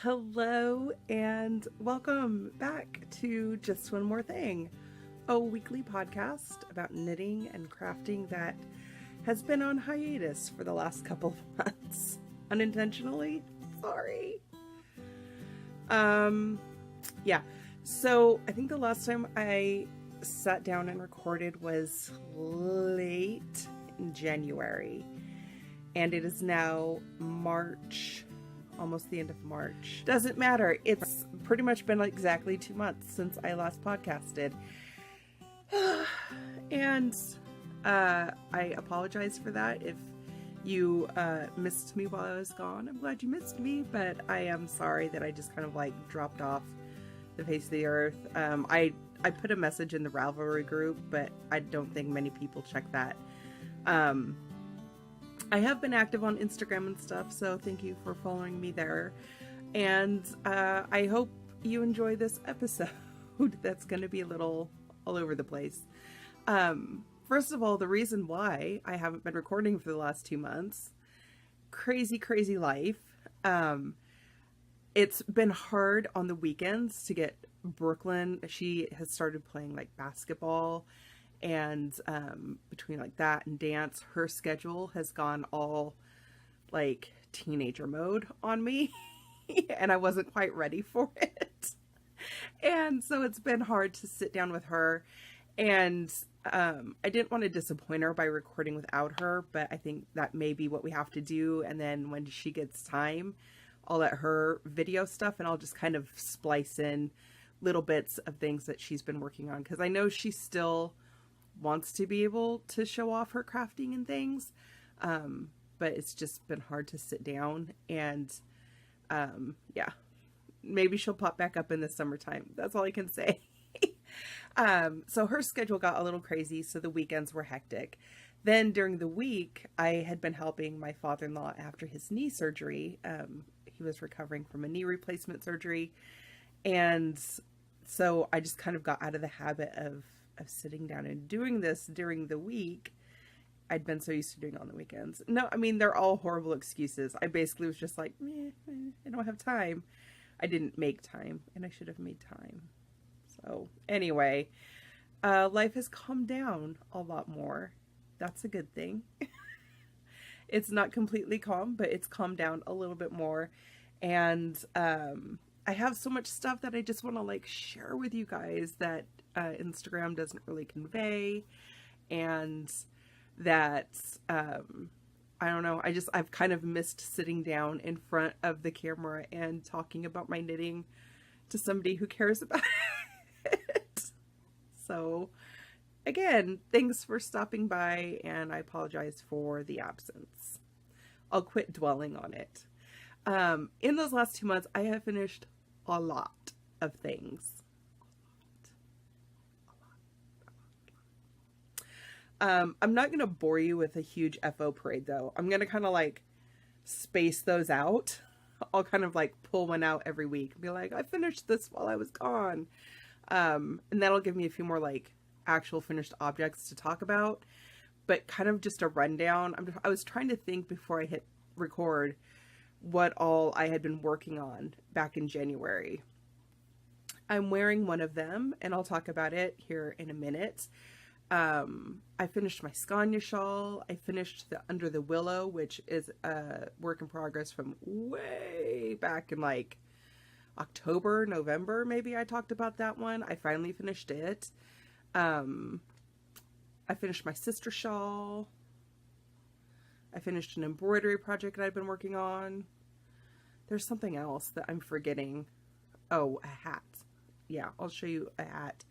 Hello and welcome back to Just One More Thing, a weekly podcast about knitting and crafting that has been on hiatus for the last couple of months. Unintentionally, sorry. Yeah, so I think the last time I sat down and recorded was late in January, and it is now March. Almost the end of March. Doesn't matter. It's pretty much been exactly 2 months since I last podcasted. And I apologize for that. If you missed me while I was gone, I'm glad you missed me, but I am sorry that I just kind of like dropped off the face of the earth. I put a message in the Ravelry group, but I don't think many people check that. I have been active on Instagram and stuff, so thank you for following me there. And I hope you enjoy this episode that's going to be a little all over the place. First of all, the reason why I haven't been recording for the last 2 months, crazy life. It's been hard on the weekends to get Brooklyn. She has started playing like basketball. And between like that and dance, her schedule has gone all like teenager mode on me. And I wasn't quite ready for it. And so it's been hard to sit down with her. And I didn't want to disappoint her by recording without her, but I think that may be what we have to do. And then when she gets time, I'll let her video stuff and I'll just kind of splice in little bits of things that she's been working on. Because I know she still wants to be able to show off her crafting and things, but it's just been hard to sit down. And yeah, maybe she'll pop back up in the summertime. That's all I can say. So her schedule got a little crazy, so the weekends were hectic. Then during the week, I had been helping my father-in-law after his knee surgery. He was recovering from a knee replacement surgery, and so I just kind of got out of the habit of sitting down and doing this during the week. I'd been so used to doing it on the weekends. No, I mean, they're all horrible excuses. I basically was just like, I don't have time. I didn't make time, and I should have made time. So anyway, life has calmed down a lot more. That's a good thing. It's not completely calm, but it's calmed down a little bit more. And I have so much stuff that I just want to like share with you guys that Instagram doesn't really convey, and that I don't know, I've kind of missed sitting down in front of the camera and talking about my knitting to somebody who cares about it. So again, thanks for stopping by, and I apologize for the absence. I'll quit dwelling on it. In those last 2 months, I have finished a lot of things. I'm not going to bore you with a huge FO parade though. I'm going to kind of like space those out. I'll kind of like pull one out every week and be like, I finished this while I was gone. And that'll give me a few more like actual finished objects to talk about, but kind of just a rundown. I was trying to think before I hit record what all I had been working on back in January. I'm wearing one of them and I'll talk about it here in a minute. I finished my Scania shawl. I finished the Under the Willow, which is a work in progress from way back in like October, November, maybe I talked about that one. I finally finished it. I finished my sister shawl. I finished an embroidery project that I've been working on. There's something else that I'm forgetting. Oh, a hat. Yeah, I'll show you a hat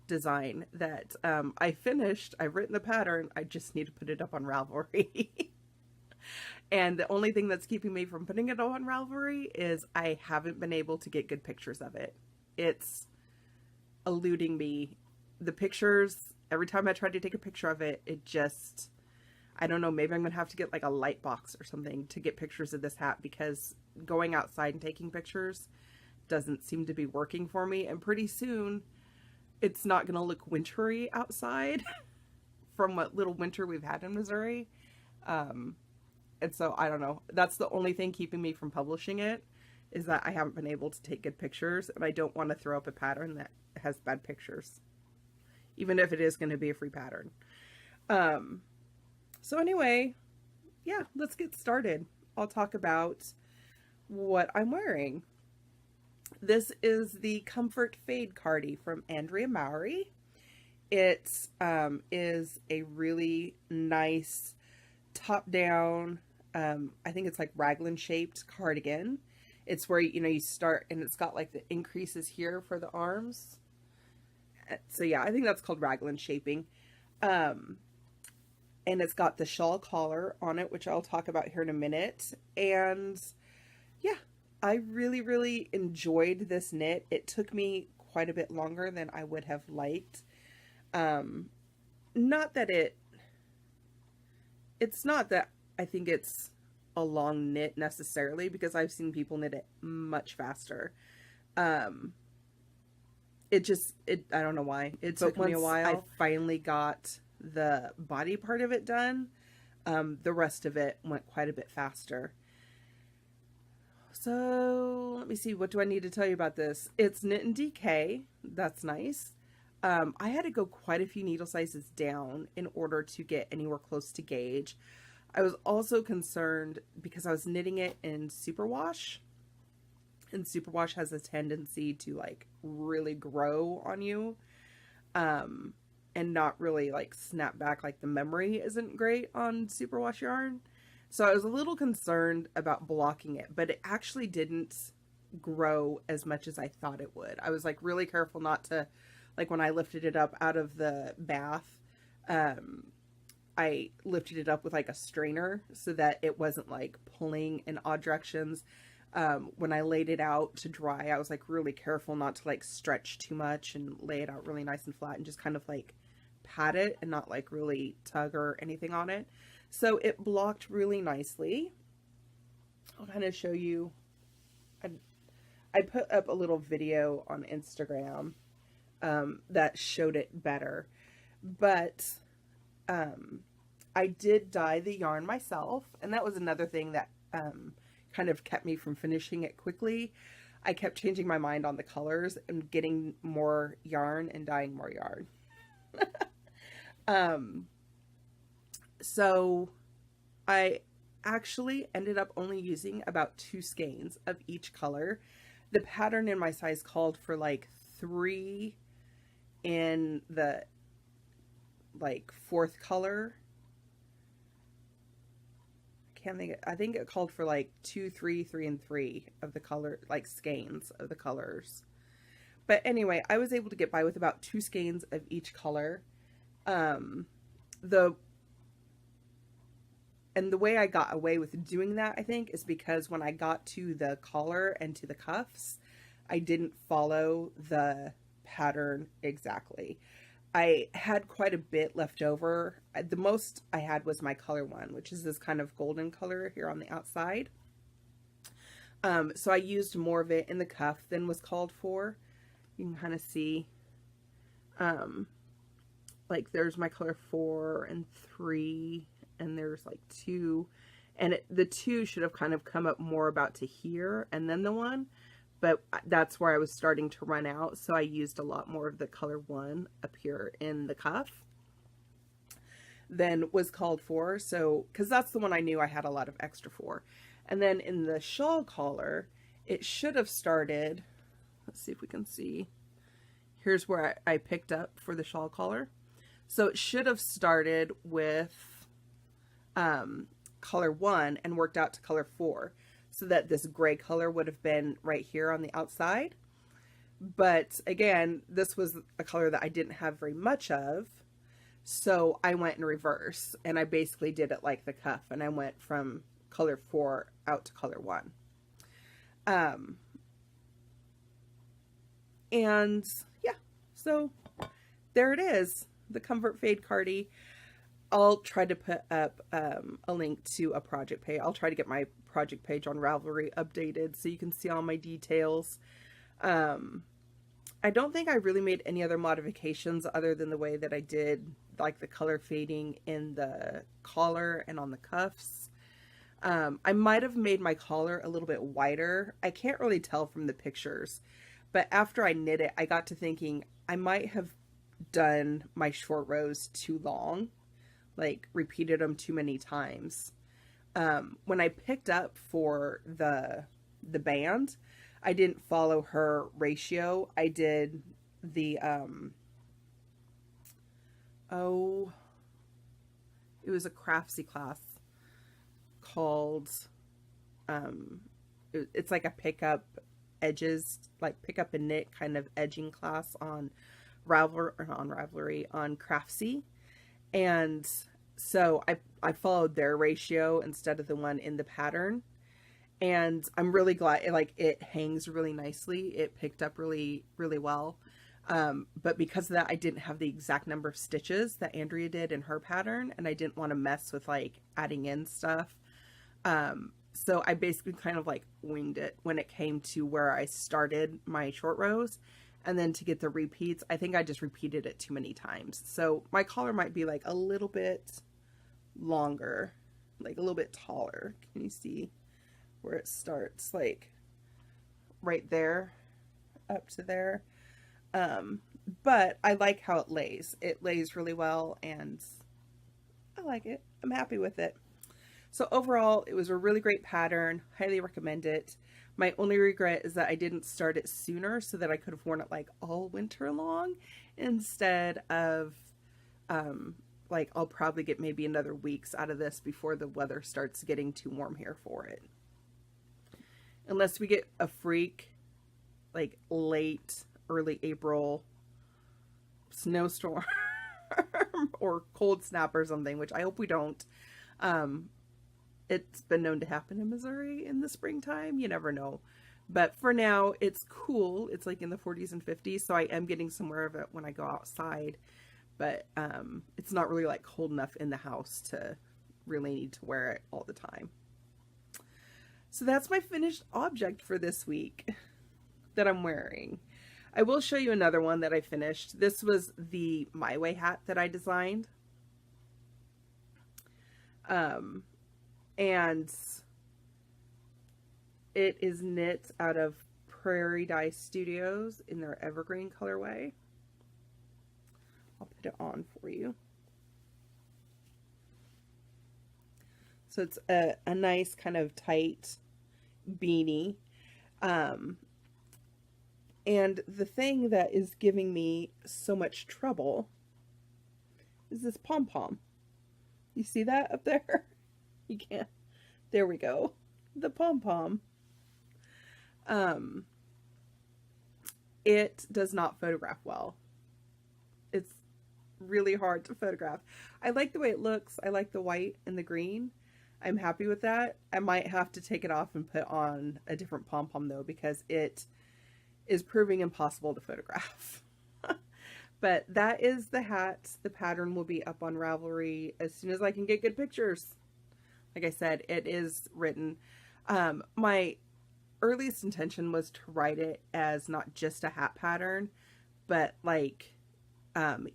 design that I finished. I've written the pattern. I just need to put it up on Ravelry. And the only thing that's keeping me from putting it on Ravelry is I haven't been able to get good pictures of it. It's eluding me. The pictures, every time I try to take a picture of it, it just, I don't know, maybe I'm gonna have to get like a light box or something to get pictures of this hat, because going outside and taking pictures doesn't seem to be working for me. And pretty soon it's not gonna look wintry outside from what little winter we've had in Missouri. And so I don't know, that's the only thing keeping me from publishing it, is that I haven't been able to take good pictures, and I don't want to throw up a pattern that has bad pictures, even if it is going to be a free pattern. So anyway, yeah, let's get started. I'll talk about what I'm wearing. This is the Comfort Fade Cardi from Andrea Mowry. It is a really nice top-down, I think it's like raglan shaped cardigan. It's where, you know, you start and it's got like the increases here for the arms. So yeah, I think that's called raglan shaping. And it's got the shawl collar on it, which I'll talk about here in a minute. And yeah, I really, really enjoyed this knit. It took me quite a bit longer than I would have liked. Not that it's not that I think it's a long knit necessarily, because I've seen people knit it much faster. I don't know why. It took me a while. I finally got the body part of it done. The rest of it went quite a bit faster. So let me see. What do I need to tell you about this? It's knit in DK. That's nice. I had to go quite a few needle sizes down in order to get anywhere close to gauge. I was also concerned because I was knitting it in superwash, and superwash has a tendency to like really grow on you, and not really like snap back. Like the memory isn't great on superwash yarn. So I was a little concerned about blocking it, but it actually didn't grow as much as I thought it would. I was like really careful not to, like when I lifted it up out of the bath, I lifted it up with like a strainer so that it wasn't like pulling in odd directions. When I laid it out to dry, I was like really careful not to like stretch too much and lay it out really nice and flat and just kind of like pat it and not like really tug or anything on it. So it blocked really nicely. I'll kind of show you. I put up a little video on Instagram that showed it better, but I did dye the yarn myself, and that was another thing that kind of kept me from finishing it quickly. I kept changing my mind on the colors and getting more yarn and dyeing more yarn. So I actually ended up only using about 2 skeins of each color. The pattern in my size called for like 3 in the like 4th color. I think it called for like 2, 3, 3, and 3 of the color, like skeins of the colors. But anyway, I was able to get by with about 2 skeins of each color. And the way I got away with doing that, I think, is because when I got to the collar and to the cuffs, I didn't follow the pattern exactly. I had quite a bit left over. The most I had was my color one, which is this kind of golden color here on the outside. So I used more of it in the cuff than was called for. You can kind of see, like there's my color 4 and 3, and there's like 2, and the 2 should have kind of come up more about to here and then the 1, but that's where I was starting to run out, so I used a lot more of the color 1 up here in the cuff than was called for, so because that's the one I knew I had a lot of extra for. And then in the shawl collar, it should have started, let's see if we can see, here's where I picked up for the shawl collar. So it should have started with color 1 and worked out to color 4, so that this gray color would have been right here on the outside. But again, this was a color that I didn't have very much of, so I went in reverse, and I basically did it like the cuff, and I went from color 4 out to color 1. And yeah, so there it is, the Comfort Fade Cardi. I'll try to put up a link to a project page. I'll try to get my project page on Ravelry updated so you can see all my details. I don't think I really made any other modifications other than the way that I did like the color fading in the collar and on the cuffs. I might have made my collar a little bit wider. I can't really tell from the pictures, but after I knit it, I got to thinking I might have done my short rows too long, like repeated them too many times. When I picked up for the band, I didn't follow her ratio. I did the oh, it was a Craftsy class called it's like a pickup edges, like pick up and knit kind of edging class on Ravelry on Craftsy. And so I followed their ratio instead of the one in the pattern. And I'm really glad it hangs really nicely. It picked up really, really well. But because of that, I didn't have the exact number of stitches that Andrea did in her pattern, and I didn't want to mess with like adding in stuff. So I basically kind of like winged it when it came to where I started my short rows. And then to get the repeats, I think I just repeated it too many times. So my collar might be like a little bit longer, like a little bit taller. Can you see where it starts? Like right there up to there. But I like how it lays. It lays really well and I like it. I'm happy with it. So overall, it was a really great pattern. Highly recommend it. My only regret is that I didn't start it sooner so that I could have worn it like all winter long instead of like I'll probably get maybe another weeks out of this before the weather starts getting too warm here for it. Unless we get a freak like late, early April snowstorm or cold snap or something, which I hope we don't. It's been known to happen in Missouri in the springtime. You never know. But for now, it's cool. It's like in the 40s and 50s, so I am getting some wear of it when I go outside. But it's not really like cold enough in the house to really need to wear it all the time. So that's my finished object for this week that I'm wearing. I will show you another one that I finished. This was the My Way hat that I designed. And it is knit out of Prairie Dye Studios in their evergreen colorway. I'll put it on for you. So it's a nice kind of tight beanie. And the thing that is giving me so much trouble is this pom-pom. You see that up there? You can't. There we go. The pom-pom. It does not photograph well. It's really hard to photograph. I like the way it looks. I like the white and the green. I'm happy with that. I might have to take it off and put on a different pom-pom though, because it is proving impossible to photograph. But that is the hat. The pattern will be up on Ravelry as soon as I can get good pictures. Like I said, it is written. My earliest intention was to write it as not just a hat pattern, but like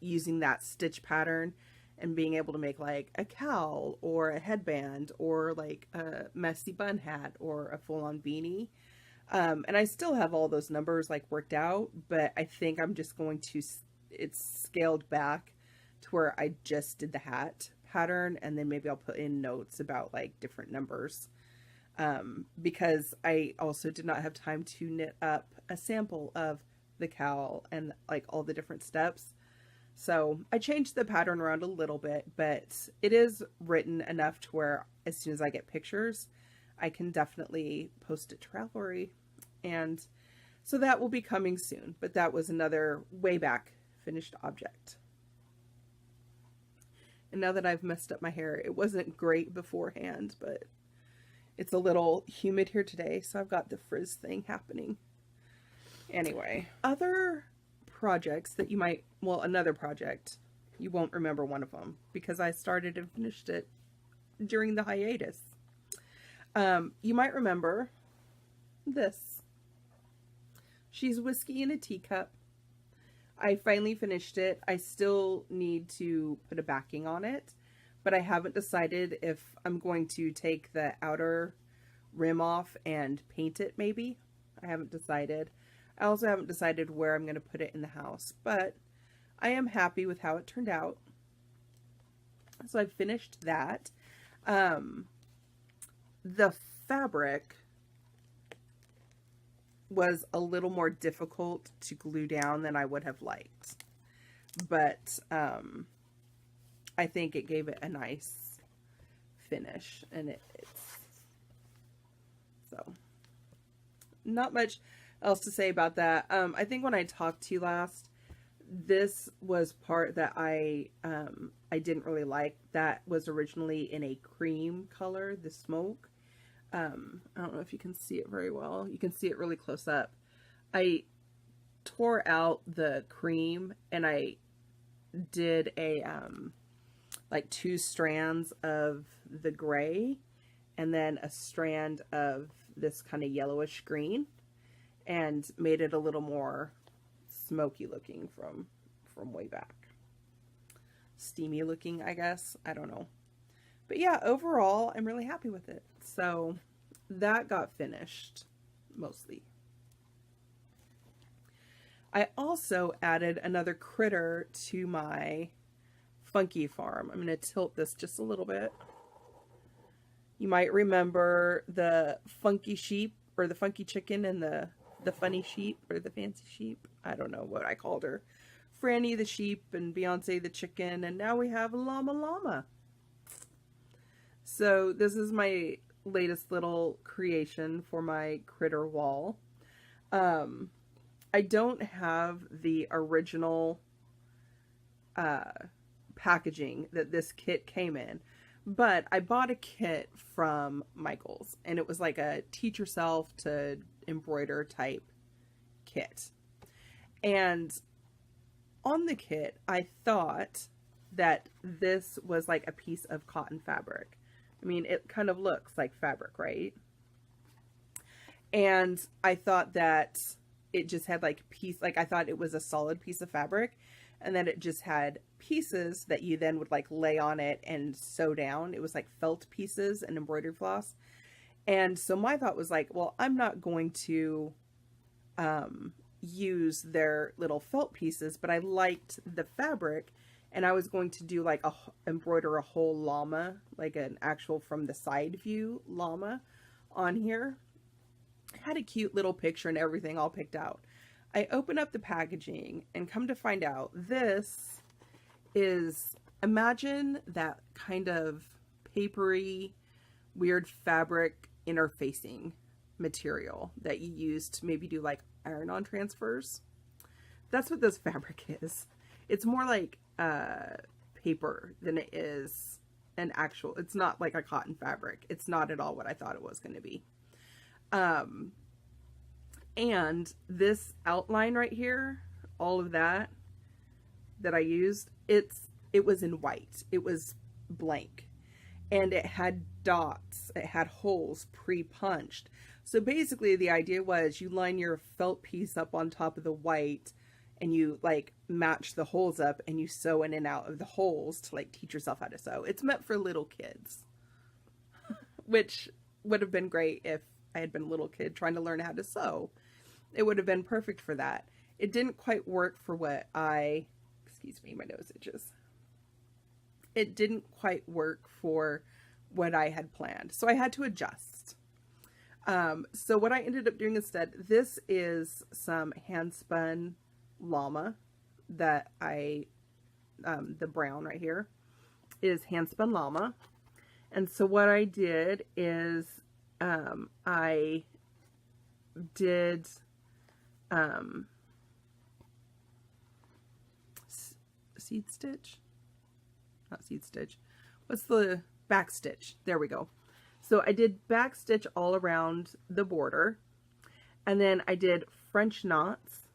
using that stitch pattern and being able to make like a cowl or a headband or like a messy bun hat or a full-on beanie. And I still have all those numbers like worked out, but I think I'm just going to, it's scaled back to where I just did the hat pattern, and then maybe I'll put in notes about like different numbers, because I also did not have time to knit up a sample of the cowl and like all the different steps. So I changed the pattern around a little bit, but it is written enough to where as soon as I get pictures, I can definitely post it to Ravelry. And so that will be coming soon, but that was another way back finished object. And now that I've messed up my hair, it wasn't great beforehand, but it's a little humid here today, so I've got the frizz thing happening. Anyway, other projects that you might, well, another project, you won't remember one of them because I started and finished it during the hiatus. You might remember this. She's Whiskey in a Teacup. I finally finished it. I still need to put a backing on it, but I haven't decided if I'm going to take the outer rim off and paint it maybe. I haven't decided. I also haven't decided where I'm going to put it in the house, but I am happy with how it turned out. So I finished that. The fabric was a little more difficult to glue down than I would have liked, but I think it gave it a nice finish, and it's so not much else to say about that. I think when I talked to you last, this was part that I didn't really like. That was originally in a cream color, the smoke. I don't know if you can see it very well. You can see it really close up. I tore out the cream and I did a like 2 strands of the gray and then a strand of this kind of yellowish green, and made it a little more smoky looking from way back. Steamy looking, I guess. I don't know. But yeah, overall, I'm really happy with it. So that got finished mostly. I also added another critter to my funky farm. I'm going to tilt this just a little bit. You might remember the funky sheep, or the funky chicken, and the funny sheep, or the fancy sheep. I don't know what I called her. Franny the sheep and Beyonce the chicken, and now we have Llama. So this is my latest little creation for my critter wall. I don't have the original packaging that this kit came in, but I bought a kit from Michael's, and it was like a teach yourself to embroider type kit. And on the kit, I thought that this was like a piece of cotton fabric. I mean, it kind of looks like fabric, right? And I thought that it just had like I thought it was a solid piece of fabric, and then it just had pieces that you then would like lay on it and sew down. It was like felt pieces and embroidery floss. And so my thought was like, well, I'm not going to use their little felt pieces, but I liked the fabric, and I was going to do like embroider a whole llama, like an actual from the side view llama on here. I had a cute little picture and everything all picked out. I open up the packaging and come to find out this is, imagine that kind of papery, weird fabric interfacing material that you use to maybe do like iron-on transfers. That's what this fabric is. It's more like paper than it is an actual, it's not like a cotton fabric. It's not at all what I thought it was going to be. And this outline right here, all of that I used, it was in white. It was blank. And it had dots. It had holes pre-punched. So basically the idea was you line your felt piece up on top of the white, and you like match the holes up, and you sew in and out of the holes to like teach yourself how to sew. It's meant for little kids, which would have been great if I had been a little kid trying to learn how to sew. It would have been perfect for that. It didn't quite work for what excuse me, my nose itches. It didn't quite work for what I had planned. So I had to adjust. So what I ended up doing instead, this is some hand spun llama that the brown right here is hand spun llama. And so what I did is, I did, seed stitch, not seed stitch. What's the back stitch? There we go. So I did back stitch all around the border, and then I did French knots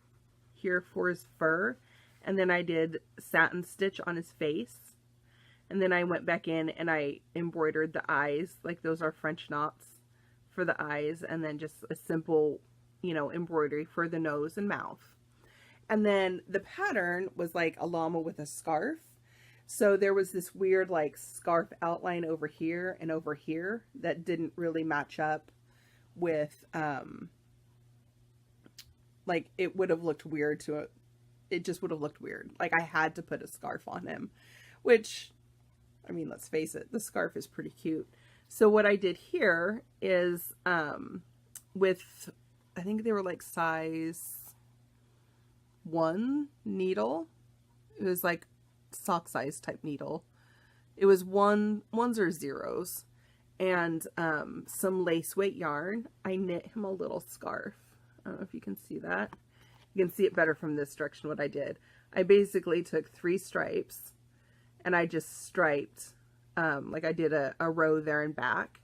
here for his fur, and then I did satin stitch on his face, and then I went back in and I embroidered the eyes, like those are French knots for the eyes, and then just a simple, you know, embroidery for the nose and mouth. And then the pattern was like a llama with a scarf. So there was this weird like scarf outline over here and over here that didn't really match up with, like it would have looked weird to it just would have looked weird. Like I had to put a scarf on him, which, I mean, let's face it, the scarf is pretty cute. So what I did here is, with, I think they were like size 1 needle. It was like sock size type needle. It was ones or zeros, and some lace weight yarn. I knit him a little scarf. I don't know if you can see that. You can see it better from this direction what I did. I basically took 3 stripes and I just striped, like I did a row there and back.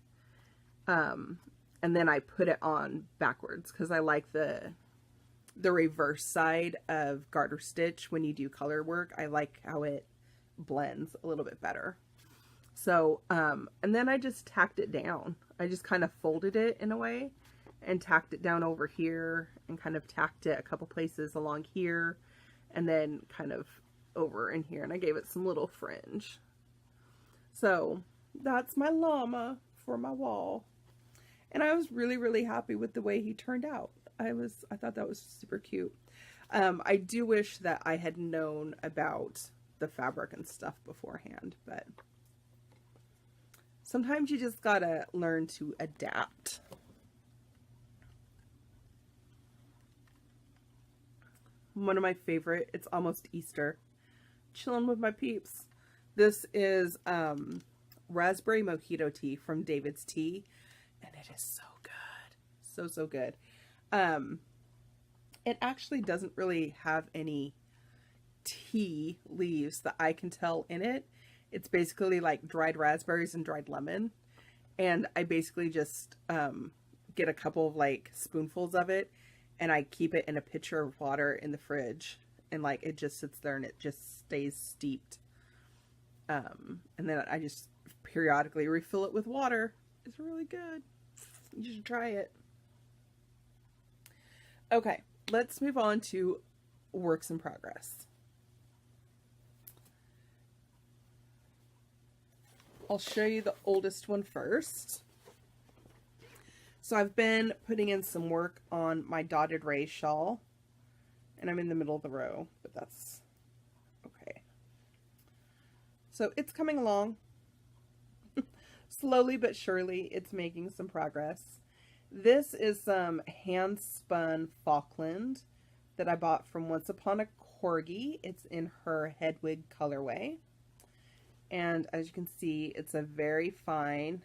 And then I put it on backwards because I like the reverse side of garter stitch when you do color work. I like how it blends a little bit better. So, and then I just tacked it down. I just kind of folded it in a way and tacked it down over here and kind of tacked it a couple places along here and then kind of over in here, and I gave it some little fringe. So that's my llama for my wall, and I was really happy with the way he turned out. I thought that was super cute. I do wish that I had known about the fabric and stuff beforehand, but sometimes you just gotta learn to adapt. One of my favorite, it's almost Easter, chilling with my peeps. This is raspberry mojito tea from David's Tea, and it is so good. So good. It actually doesn't really have any tea leaves that I can tell in it. It's basically like dried raspberries and dried lemon, and I basically just get a couple of like spoonfuls of it, and I keep it in a pitcher of water in the fridge, and like it just sits there and it just stays steeped. And then I just periodically refill it with water. It's really good. You should try it. Okay, let's move on to works in progress. I'll show you the oldest one first. So I've been putting in some work on my dotted ray shawl, and I'm in the middle of the row, but that's okay. So it's coming along. Slowly but surely, it's making some progress. This is some hand spun Falkland that I bought from Once Upon a Corgi. It's in her Hedwig colorway. And as you can see, it's a very fine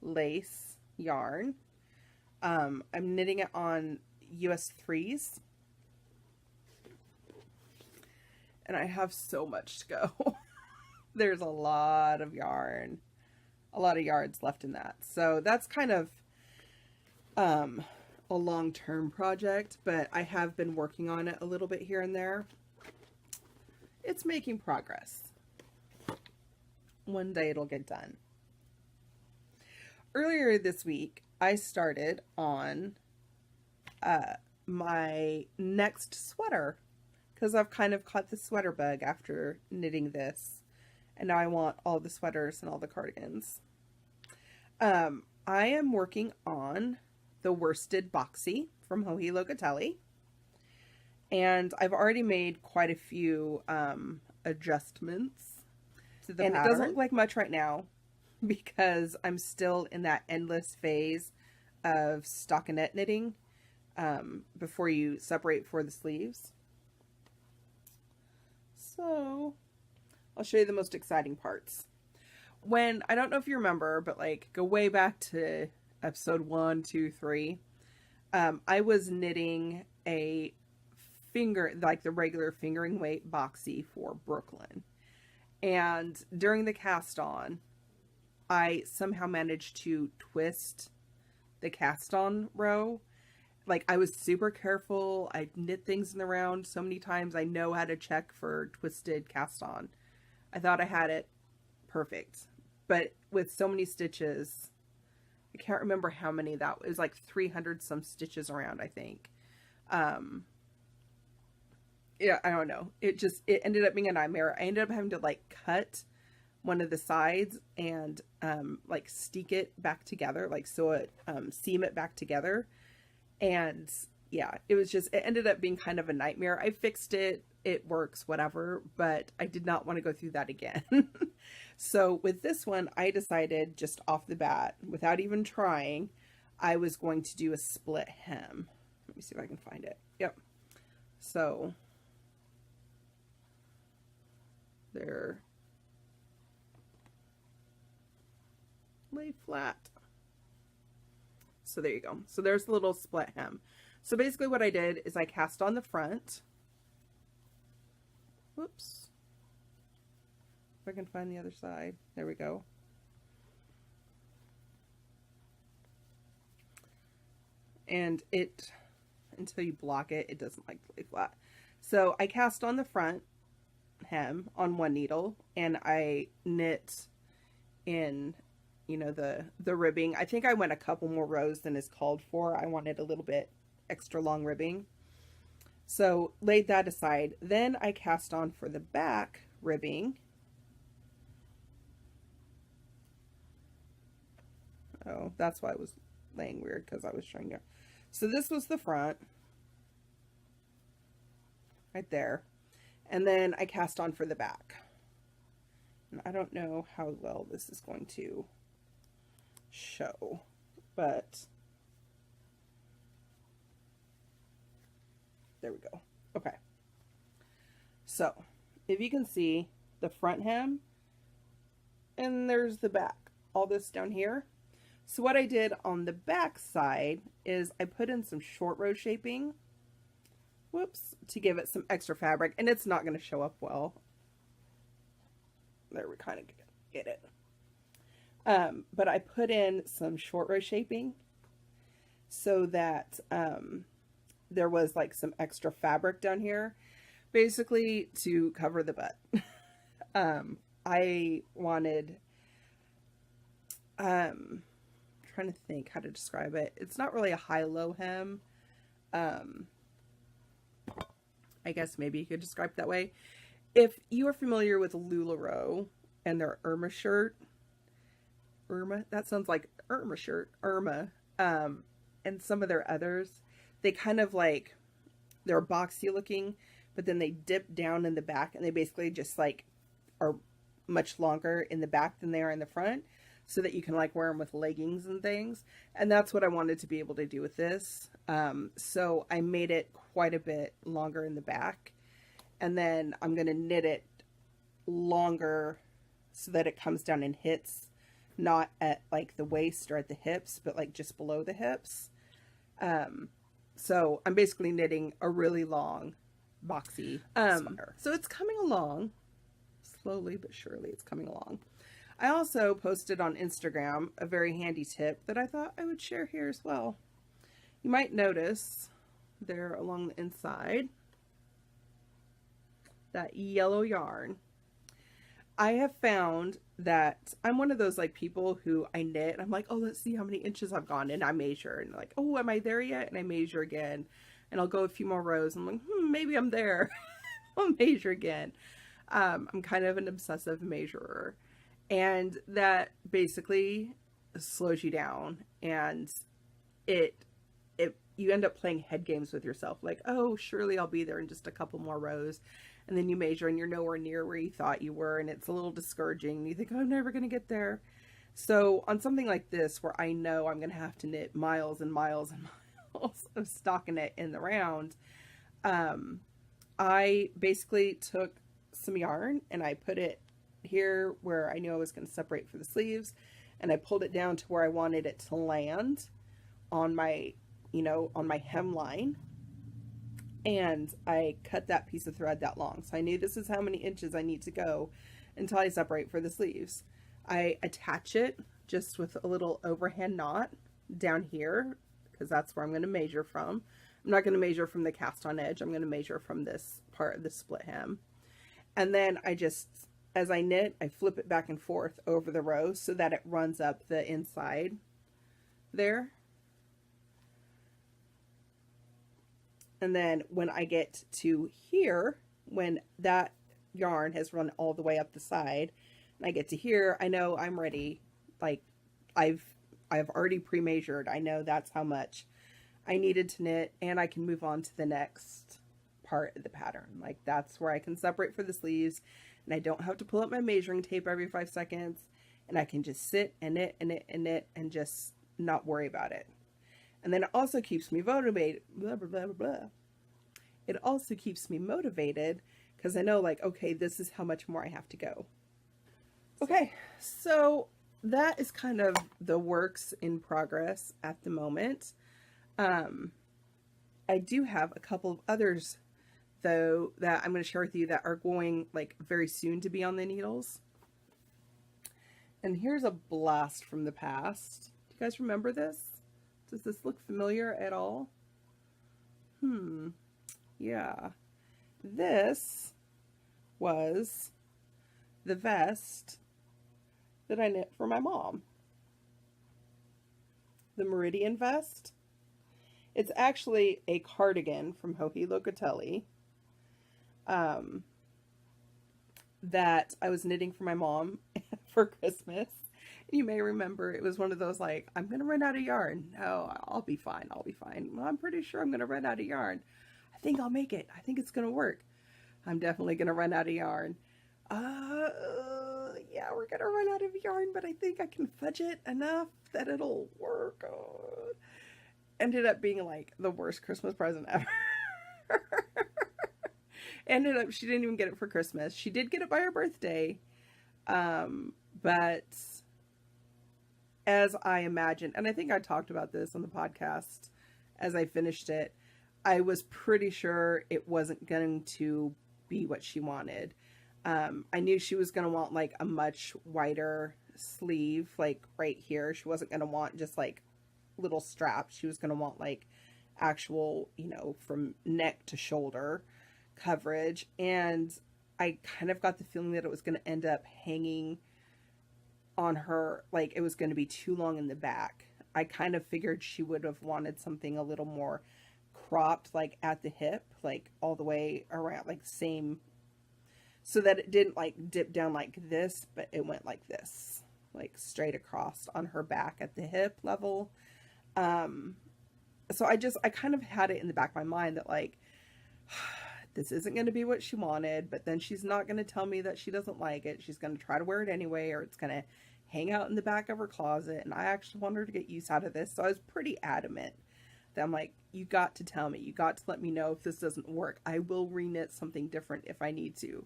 lace yarn. I'm knitting it on US 3s. And I have so much to go. There's a lot of yarn. A lot of yards left in that. So that's kind of a long-term project, but I have been working on it a little bit here and there. It's making progress. One day it'll get done. Earlier this week, I started on my next sweater because I've kind of caught the sweater bug after knitting this, and now I want all the sweaters and all the cardigans. I am working on the worsted Boxy from Joji Locatelli, and I've already made quite a few adjustments to the pattern. It doesn't look like much right now because I'm still in that endless phase of stockinette knitting before you separate for the sleeves. So I'll show you the most exciting parts. When, I don't know if you remember, but like go way back to episode 1, 2, 3, I was knitting a like the regular fingering weight Boxy for Brooklyn. And during the cast on, I somehow managed to twist the cast on row. Like, I was super careful. I knit things in the round so many times. I know how to check for twisted cast on. I thought I had it perfect. But with so many stitches, I can't remember how many that was. It was like 300 some stitches around, I think. Yeah, I don't know. It ended up being a nightmare. I ended up having to like cut one of the sides and like stick it back together, like sew it, seam it back together. And yeah, it ended up being kind of a nightmare. I fixed it. It works, whatever, but I did not want to go through that again. So with this one, I decided just off the bat, without even trying, I was going to do a split hem. Let me see if I can find it. Yep. So there, lay flat. So there you go. So there's the little split hem. So basically what I did is I cast on the front. Whoops. If I can find the other side. There we go. And it, until you block it, it doesn't like to lay flat. So I cast on the front hem on one needle and I knit in, you know, the ribbing. I think I went a couple more rows than is called for. I wanted a little bit extra long ribbing. So laid that aside. Then I cast on for the back ribbing. Oh, that's why it was laying weird, because I was trying to. So this was the front. Right there. And then I cast on for the back. And I don't know how well this is going to show, but there we go. Okay. So if you can see the front hem and there's the back, all this down here. So what I did on the back side is I put in some short row shaping, whoops, to give it some extra fabric, and it's not going to show up well. There, we kind of get it. But I put in some short row shaping so that there was like some extra fabric down here, basically to cover the butt. I wanted, trying to think how to describe it. It's not really a high-low hem. I guess maybe you could describe it that way. If you are familiar with LuLaRoe and their Irma shirt, that sounds like Irma shirt, and some of their others, they kind of like, they're boxy looking, but then they dip down in the back and they basically just like are much longer in the back than they are in the front, so that you can like wear them with leggings and things. And that's what I wanted to be able to do with this. So I made it quite a bit longer in the back, and then I'm going to knit it longer so that it comes down and hits not at like the waist or at the hips, but like just below the hips. So I'm basically knitting a really long boxy sweater. So it's coming along slowly but surely. It's coming along. I also posted on Instagram a very handy tip that I thought I would share here as well. You might notice there along the inside that yellow yarn. I have found that I'm one of those like people who I knit and I'm like, oh, let's see how many inches I've gone, and I measure and like, oh, am I there yet? And I measure again, and I'll go a few more rows and I'm like, maybe I'm there. I'll measure again. I'm kind of an obsessive measurer, and that basically slows you down, and you end up playing head games with yourself, like, oh, surely I'll be there in just a couple more rows. And then you measure and you're nowhere near where you thought you were, and it's a little discouraging. And you think, oh, I'm never going to get there. So on something like this, where I know I'm going to have to knit miles and miles and miles of stockinette in the round, I basically took some yarn and I put it here where I knew I was going to separate for the sleeves, and I pulled it down to where I wanted it to land on my, on my hemline. And I cut that piece of thread that long. So I knew this is how many inches I need to go until I separate for the sleeves. I attach it just with a little overhand knot down here, because that's where I'm going to measure from. I'm not going to measure from the cast on edge. I'm going to measure from this part of the split hem. And then I just, as I knit, I flip it back and forth over the row so that it runs up the inside there. And then when I get to here, when that yarn has run all the way up the side, and I get to here, I know I'm ready. Like I've already pre-measured. I know that's how much I needed to knit, and I can move on to the next part of the pattern. Like that's where I can separate for the sleeves, and I don't have to pull up my measuring tape every 5 seconds, and I can just sit and knit and knit and knit and just not worry about it. And then it also keeps me motivated. Blah, blah, blah, blah. It also keeps me motivated because I know, like, okay, this is how much more I have to go. Okay, so that is kind of the works in progress at the moment. I do have a couple of others, though, that I'm going to share with you that are going, like, very soon to be on the needles. And here's a blast from the past. Do you guys remember this? Does this look familiar at all? Yeah. This was the vest that I knit for my mom. The Meridian vest. It's actually a cardigan from Joji Locatelli that I was knitting for my mom for Christmas. You may remember it was one of those, like, I'm going to run out of yarn. No, I'll be fine. I'll be fine. Well, I'm pretty sure I'm going to run out of yarn. I think I'll make it. I think it's going to work. I'm definitely going to run out of yarn. Yeah, we're going to run out of yarn, but I think I can fudge it enough that it'll work. Ended up being like the worst Christmas present ever. Ended up, she didn't even get it for Christmas. She did get it by her birthday. But as I imagined, and I think I talked about this on the podcast as I finished it, I was pretty sure it wasn't going to be what she wanted. I knew she was going to want like a much wider sleeve, like right here. She wasn't going to want just like little straps. She was going to want like actual, you know, from neck to shoulder coverage. And I kind of got the feeling that it was going to end up hanging on her, like it was going to be too long in the back. I kind of figured she would have wanted something a little more cropped, like at the hip, like all the way around, like same, so that it didn't like dip down like this, but it went like this, like straight across on her back at the hip level. So I kind of had it in the back of my mind that like, this isn't going to be what she wanted, but then she's not going to tell me that she doesn't like it. She's going to try to wear it anyway, or it's going to hang out in the back of her closet. And I actually want her to get use out of this. So I was pretty adamant that I'm like, you got to tell me, you got to let me know if this doesn't work. I will reknit something different if I need to.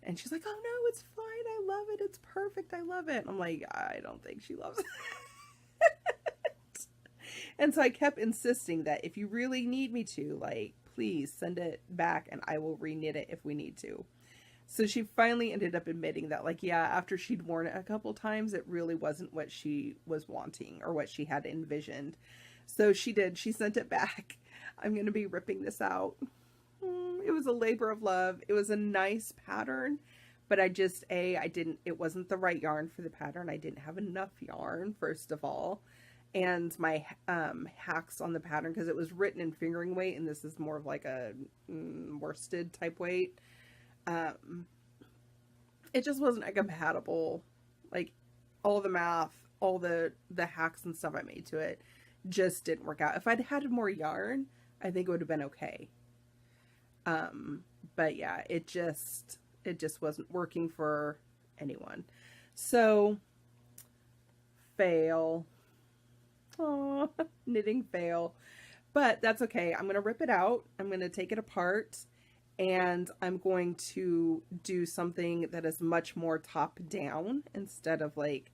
And she's like, oh no, it's fine. I love it. It's perfect. I love it. And I'm like, I don't think she loves it. And so I kept insisting that if you really need me to, like, please send it back and I will reknit it if we need to. So she finally ended up admitting that, like, yeah, after she'd worn it a couple times, it really wasn't what she was wanting or what she had envisioned. So she did. She sent it back. I'm going to be ripping this out. It was a labor of love. It was a nice pattern, but it wasn't the right yarn for the pattern. I didn't have enough yarn, first of all. And my hacks on the pattern, because it was written in fingering weight, and this is more of like a worsted type weight. It just wasn't compatible. Like all the math, all the hacks and stuff I made to it just didn't work out. If I'd had more yarn, I think it would have been okay. But yeah, it just wasn't working for anyone. So fail. Oh, knitting fail. But that's okay. I'm going to rip it out. I'm going to take it apart, and I'm going to do something that is much more top down instead of like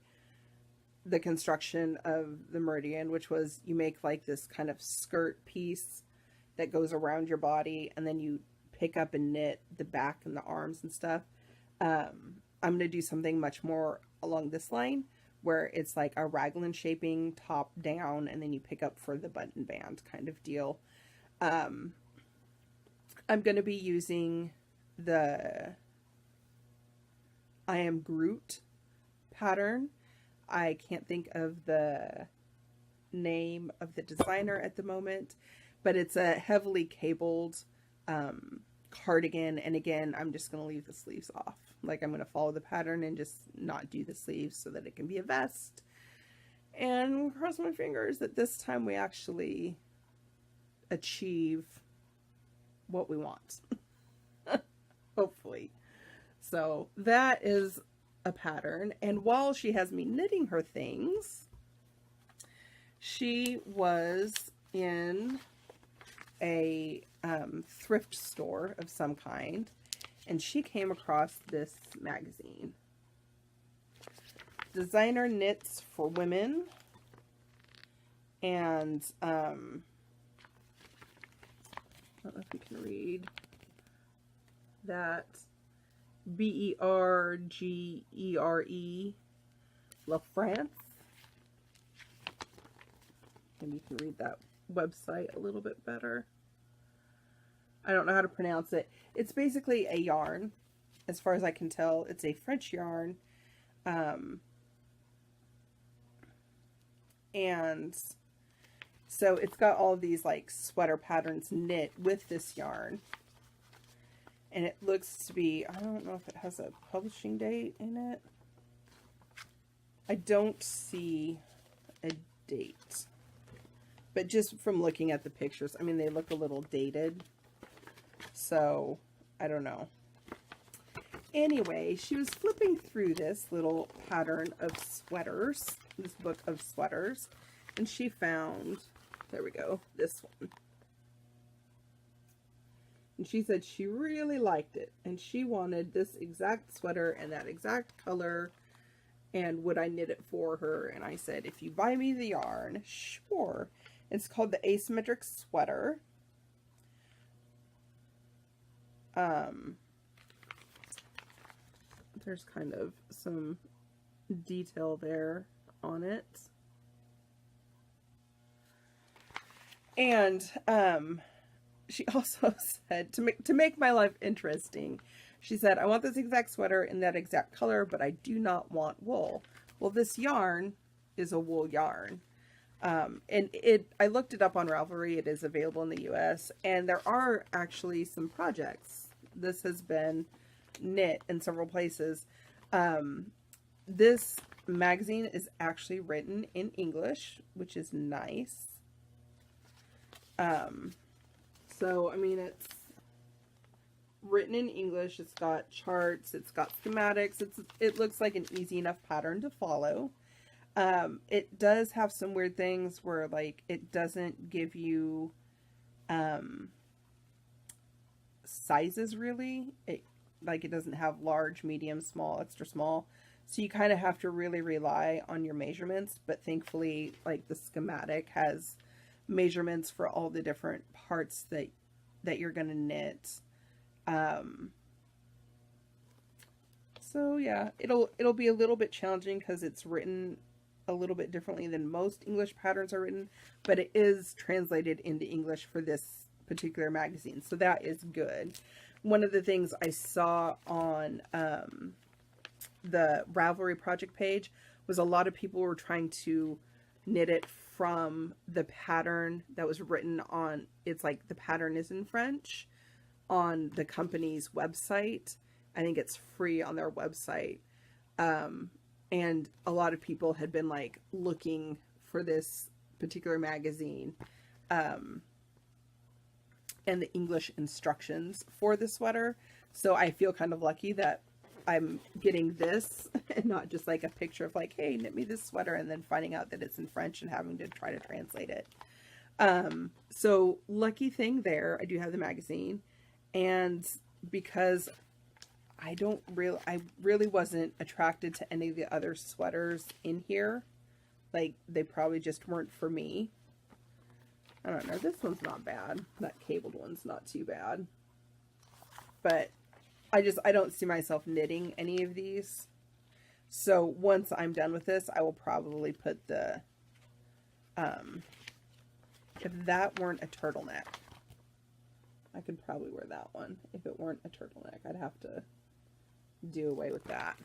the construction of the Meridian, which was you make like this kind of skirt piece that goes around your body, and then you pick up and knit the back and the arms and stuff. I'm going to do something much more along this line, where it's like a raglan shaping top down, and then you pick up for the button band kind of deal. I'm going to be using the I Am Groot pattern. I can't think of the name of the designer at the moment, but it's a heavily cabled cardigan. And again, I'm just going to leave the sleeves off. Like, I'm going to follow the pattern and just not do the sleeves so that it can be a vest. And cross my fingers that this time we actually achieve what we want. Hopefully. So that is a pattern. And while she has me knitting her things, she was in a thrift store of some kind, and she came across this magazine. Designer Knits for Women. And I don't know if you can read that. Bergere La France. Maybe you can read that website a little bit better. I don't know how to pronounce it. It's basically a yarn, as far as I can tell. It's a French yarn. And so it's got all of these like sweater patterns knit with this yarn. And it looks to be, I don't know if it has a publishing date in it. I don't see a date. But just from looking at the pictures, I mean, they look a little dated. So, I don't know. Anyway, she was flipping through this little pattern of sweaters, this book of sweaters, and she found, there we go, this one. And she said she really liked it, and she wanted this exact sweater and that exact color, and would I knit it for her? And I said, if you buy me the yarn, sure. It's called the Asymmetric Sweater. There's kind of some detail there on it. And she also said, to make my life interesting, she said, I want this exact sweater in that exact color, but I do not want wool. Well, this yarn is a wool yarn. And I looked it up on Ravelry. It is available in the US, and there are actually some projects. This has been knit in several places. This magazine is actually written in English, which is nice. So, I mean, it's written in English. It's got charts. It's got schematics. It looks like an easy enough pattern to follow. It does have some weird things where, like, it doesn't give you sizes, really. It doesn't have large, medium, small, extra small. So you kind of have to really rely on your measurements. But thankfully, like, the schematic has measurements for all the different parts that you're going to knit. So yeah, it'll be a little bit challenging because it's written a little bit differently than most English patterns are written, but it is translated into English for this particular magazine, so that is good. One of the things I saw on the Ravelry project page was a lot of people were trying to knit it from the pattern that was written on, it's like the pattern is in French, on the company's website. I think it's free on their website. And a lot of people had been like looking for this particular magazine and the English instructions for the sweater. So I feel kind of lucky that I'm getting this and not just like a picture of like, hey, knit me this sweater, and then finding out that it's in French and having to try to translate it. So lucky thing there, I do have the magazine. And because I really wasn't attracted to any of the other sweaters in here. Like, they probably just weren't for me. I don't know. This one's not bad. That cabled one's not too bad. But I don't see myself knitting any of these. So once I'm done with this, I will probably put the, if that weren't a turtleneck, I could probably wear that one. If it weren't a turtleneck, I'd have to do away with that.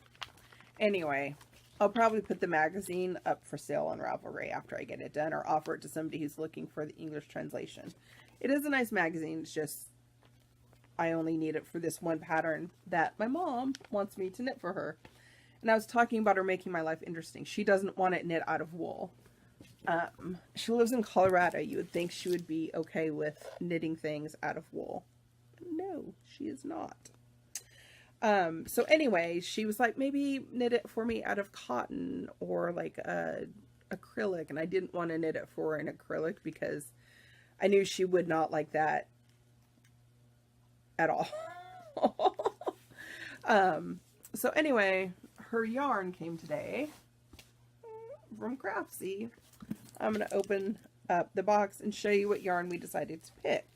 Anyway, I'll probably put the magazine up for sale on Ravelry after I get it done, or offer it to somebody who's looking for the English translation. It is a nice magazine. It's just I only need it for this one pattern that my mom wants me to knit for her. And I was talking about her making my life interesting. She doesn't want it knit out of wool. She lives in Colorado. You would think she would be okay with knitting things out of wool. No, she is not. So anyway, she was like, maybe knit it for me out of cotton or like acrylic. And I didn't want to knit it for an acrylic because I knew she would not like that at all. So anyway, her yarn came today from Craftsy. I'm going to open up the box and show you what yarn we decided to pick.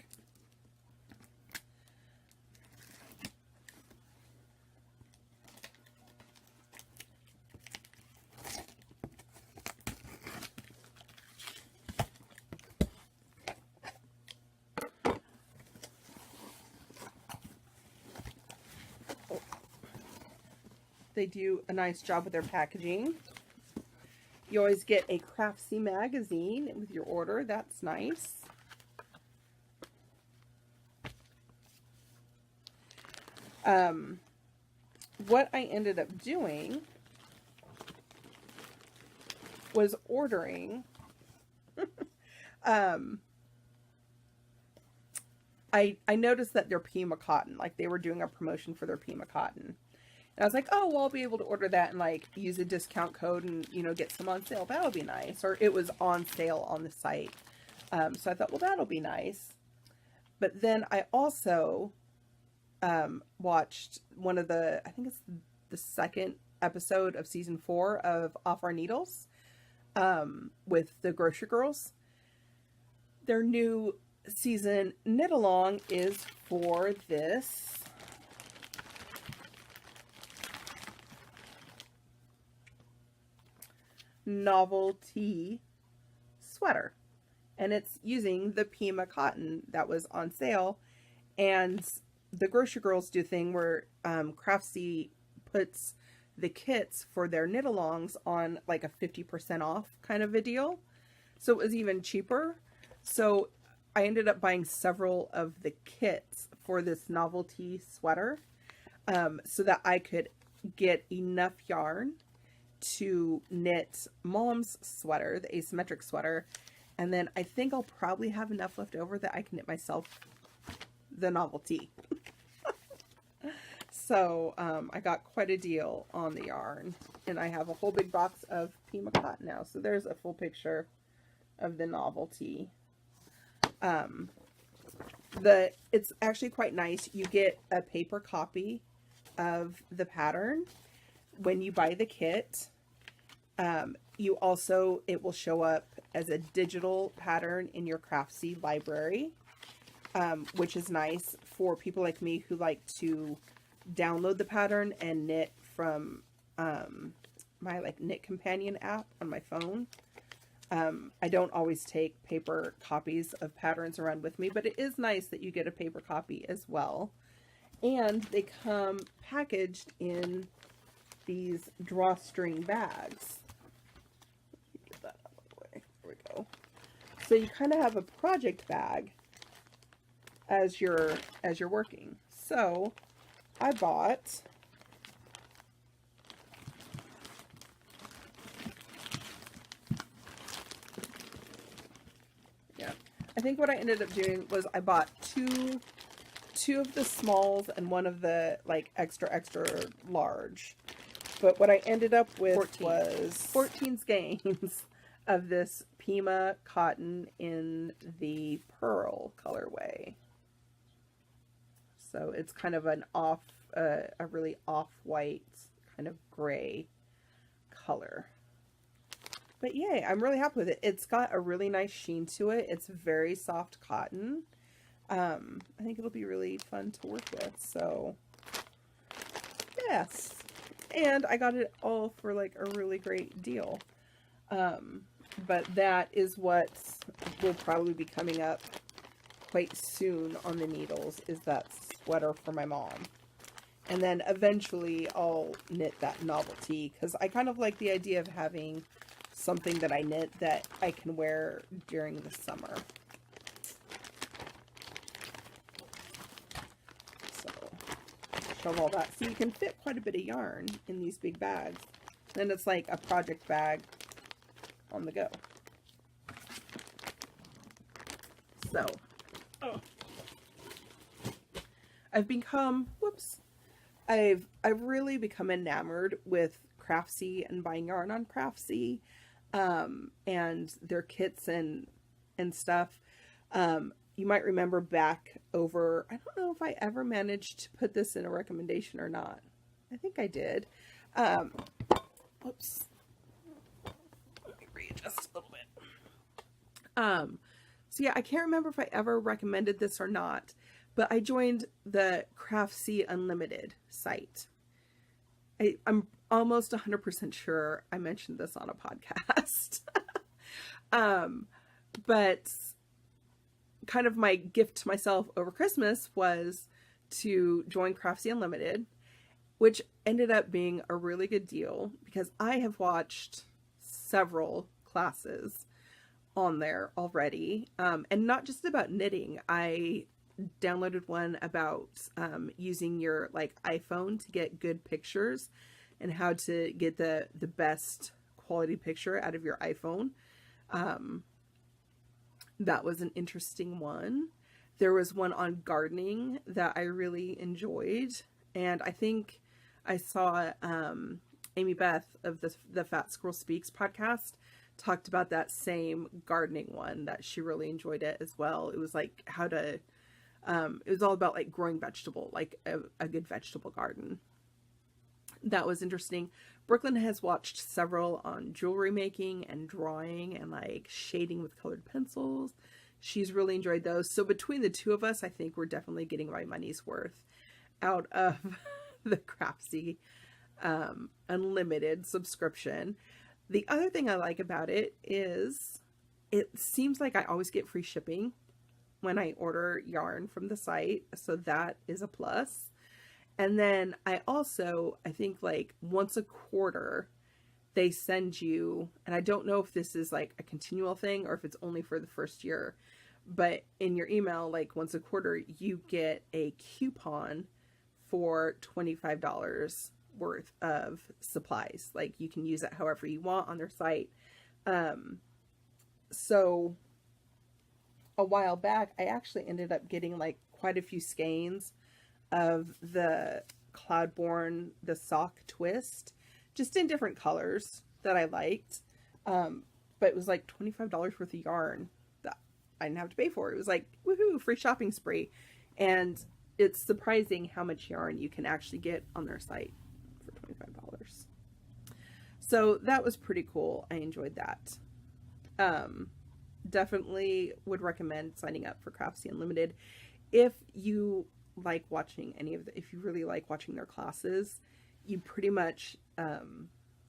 They do a nice job with their packaging. You always get a Craftsy magazine with your order. That's nice. What I ended up doing was ordering I noticed that their Pima cotton, like they were doing a promotion for their Pima cotton. And I was like, oh, well, I'll be able to order that and like use a discount code and, you know, get some on sale. That'll be nice. Or it was on sale on the site. So I thought, well, that'll be nice. But then I also watched one of the, I think it's the second episode of season 4 of Off Our Needles with the Grocery Girls. Their new season knit along is for this novelty sweater, and it's using the Pima cotton that was on sale. And the Grocery Girls do a thing where Craftsy puts the kits for their knit alongs on like a 50% off kind of a deal, so it was even cheaper. So I ended up buying several of the kits for this novelty sweater so that I could get enough yarn to knit Mom's sweater, the asymmetric sweater, and then I think I'll probably have enough left over that I can knit myself the novelty. So I got quite a deal on the yarn, and I have a whole big box of Pima cotton now. So there's a full picture of the novelty. It's actually quite nice. You get a paper copy of the pattern when you buy the kit. You also, it will show up as a digital pattern in your Craftsy library, which is nice for people like me who like to download the pattern and knit from my like Knit Companion app on my phone. I don't always take paper copies of patterns around with me, but it is nice that you get a paper copy as well. And they come packaged in these drawstring bags. Get that out of the way. There we go. So you kind of have a project bag as you're working. So I bought I think what I ended up doing was I bought two of the smalls and one of the like extra large. But what I ended up with was 14 skeins of this Pima cotton in the pearl colorway. So it's kind of an a really off-white kind of gray color. But yay, I'm really happy with it. It's got a really nice sheen to it. It's very soft cotton. I think it'll be really fun to work with. So, yes. And I got it all for like a really great deal. But that is what will probably be coming up quite soon on the needles, is that sweater for my mom. And then eventually I'll knit that novelty, because I kind of like the idea of having something that I knit that I can wear during the summer. of all that. So you can fit quite a bit of yarn in these big bags. And it's like a project bag on the go. So, I've really become enamored with Craftsy and buying yarn on Craftsy, and their kits and stuff. You might remember back over, I don't know if I ever managed to put this in a recommendation or not. I think I did. Whoops. Let me readjust a little bit. So yeah, I can't remember if I ever recommended this or not, but I joined the Craftsy Unlimited site. I'm almost 100% sure I mentioned this on a podcast. But kind of my gift to myself over Christmas was to join Craftsy Unlimited, which ended up being a really good deal because I have watched several classes on there already, and not just about knitting. I downloaded one about using your like iPhone to get good pictures and how to get the best quality picture out of your iPhone. That was an interesting one. There was one on gardening that I really enjoyed, and I think I saw Amy Beth of the Fat Squirrel Speaks podcast talked about that same gardening one, that she really enjoyed it as well. It was like how to, it was all about like growing vegetable, like a good vegetable garden. That was interesting. Brooklyn has watched several on jewelry making and drawing and like shading with colored pencils. She's really enjoyed those. So between the two of us, I think we're definitely getting my money's worth out of the Craftsy Unlimited subscription. The other thing I like about it is it seems like I always get free shipping when I order yarn from the site. So that is a plus. And then I think like once a quarter, they send you, and I don't know if this is like a continual thing or if it's only for the first year, but in your email, like once a quarter, you get a coupon for $25 worth of supplies. Like you can use it however you want on their site. So a while back, I actually ended up getting like quite a few skeins of the Cloudborne, the sock twist, just in different colors that I liked. But it was like $25 worth of yarn that I didn't have to pay for. It was like, woohoo, free shopping spree. And it's surprising how much yarn you can actually get on their site for $25. So that was pretty cool. I enjoyed that. Definitely would recommend signing up for Craftsy Unlimited. If you like watching if you really like watching their classes, you pretty much,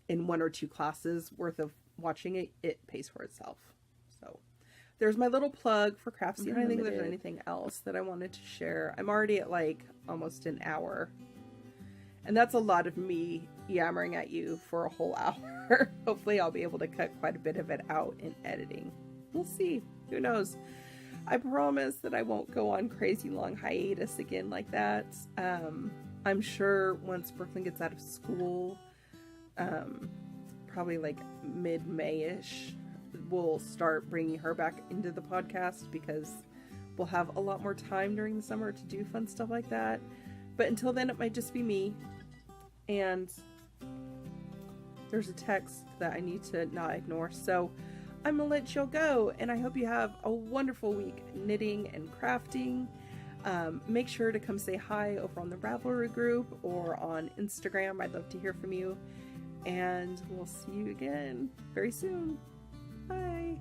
in one or two classes worth of watching it, it pays for itself. So there's my little plug for Craftsy. I don't think there's anything else that I wanted to share. I'm already at like almost an hour, and that's a lot of me yammering at you for a whole hour. Hopefully I'll be able to cut quite a bit of it out in editing. We'll see. Who knows? I promise that I won't go on crazy long hiatus again like that. I'm sure once Brooklyn gets out of school, probably like mid-May-ish, we'll start bringing her back into the podcast because we'll have a lot more time during the summer to do fun stuff like that. But until then, it might just be me. And there's a text that I need to not ignore. So I'm gonna let y'all go, and I hope you have a wonderful week knitting and crafting. Make sure to come say hi over on the Ravelry group or on Instagram. I'd love to hear from you, and we'll see you again very soon. Bye.